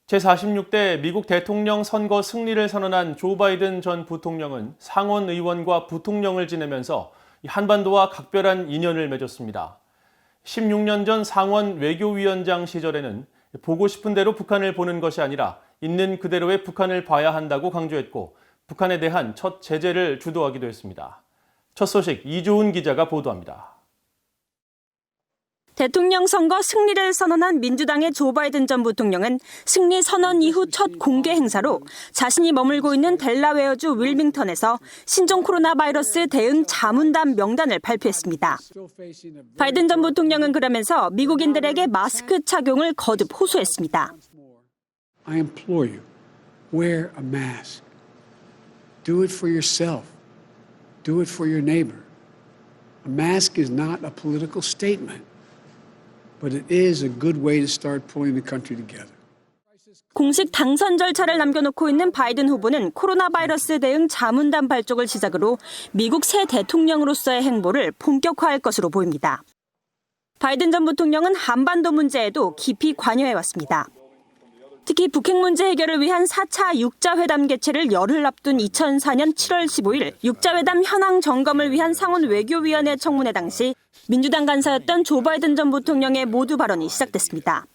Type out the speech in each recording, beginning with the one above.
제46대 미국 대통령 선거 승리를 선언한 조 바이든 전 부통령은 상원 의원과 부통령을 지내면서 한반도와 각별한 인연을 맺었습니다. 16년 전 상원 외교위원장 시절에는 보고 싶은 대로 북한을 보는 것이 아니라 있는 그대로의 북한을 봐야 한다고 강조했고 북한에 대한 첫 제재를 주도하기도 했습니다. 첫 소식 이조은 기자가 보도합니다. 대통령 선거 승리를 선언한 민주당의 조 바이든 전 부통령은 승리 선언 이후 첫 공개 행사로 자신이 머물고 있는 델라웨어주 윌밍턴에서 신종 코로나 바이러스 대응 자문단 명단을 발표했습니다. 바이든 전 부통령은 그러면서 미국인들에게 마스크 착용을 거듭 호소했습니다. I implore you, wear a mask. Do it for yourself. Do it for your neighbor. A mask is not a political statement. But it is a good way to start pulling the country together. 공식 당선 절차를 남겨놓고 있는 바이든 후보는 코로나 바이러스 대응 자문단 발족을 시작으로 미국 새 대통령으로서의 행보를 본격화할 것으로 보입니다. 바이든 전 부통령은 한반도 문제에도 깊이 관여해왔습니다. 특히 북핵 문제 해결을 위한 4차 육자회담 개최를 열흘 앞둔 2004년 7월 15일 육자회담 현황 점검을 위한 상원 외교위원회 청문회 당시 민주당 간사였던 조 바이든 전 부통령의 모두 발언이 시작됐습니다.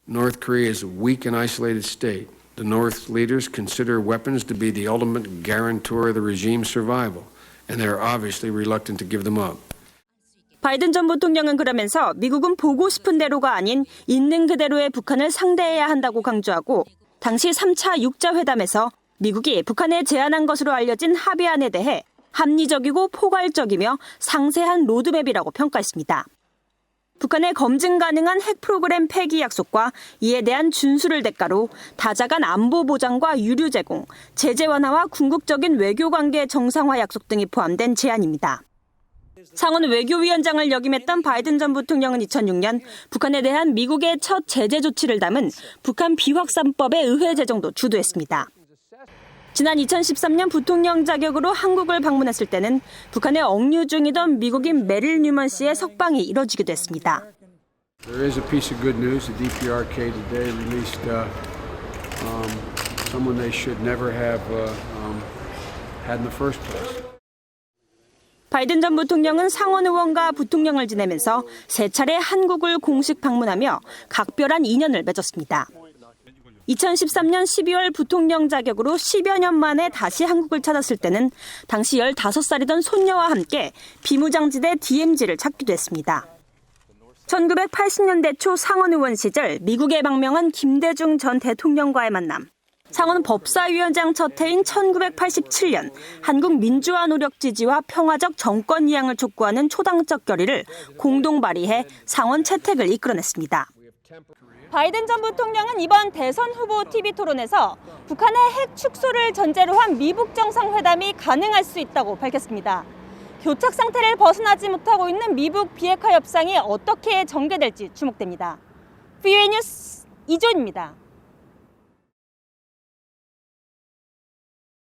North Korea is a weak and isolated state. The North's leaders consider weapons to be the ultimate guarantor of the regime's survival, and they are obviously reluctant to give them up. 바이든 전 부통령은 그러면서 미국은 보고 싶은 대로가 아닌 있는 그대로의 북한을 상대해야 한다고 강조하고 당시 3차 육자회담에서 미국이 북한에 제안한 것으로 알려진 합의안에 대해 합리적이고 포괄적이며 상세한 로드맵이라고 평가했습니다. 북한의 검증 가능한 핵 프로그램 폐기 약속과 이에 대한 준수를 대가로 다자간 안보 보장과 유류 제공, 제재 완화와 궁극적인 외교관계 정상화 약속 등이 포함된 제안입니다. 상원 외교위원장을 역임했던 바이든 전 부통령은 2006년 북한에 대한 미국의 첫 제재 조치를 담은 북한 비확산법의 의회 제정도 주도했습니다. 지난 2013년 부통령 자격으로 한국을 방문했을 때는 북한에 억류 중이던 미국인 메릴 뉴먼 씨의 석방이 이뤄지기도 했습니다. There is a piece of good news. The DPRK today released someone they should never have had in the first place. 바이든 전 부통령은 상원 의원과 부통령을 지내면서 세 차례 한국을 공식 방문하며 각별한 인연을 맺었습니다. 2013년 12월 부통령 자격으로 10여 년 만에 다시 한국을 찾았을 때는 당시 15살이던 손녀와 함께 비무장지대 DMZ를 찾기도 했습니다. 1980년대 초 상원 의원 시절 미국에 방명한 김대중 전 대통령과의 만남. 상원 법사위원장 첫 해인 1987년 한국 민주화 노력 지지와 평화적 정권 이양을 촉구하는 초당적 결의를 공동 발의해 상원 채택을 이끌어냈습니다. 바이든 전 부통령은 이번 대선 후보 TV 토론에서 북한의 핵 축소를 전제로 한 미북 정상회담이 가능할 수 있다고 밝혔습니다. 교착 상태를 벗어나지 못하고 있는 미북 비핵화 협상이 어떻게 전개될지 주목됩니다. VOA 뉴스 이조은입니다.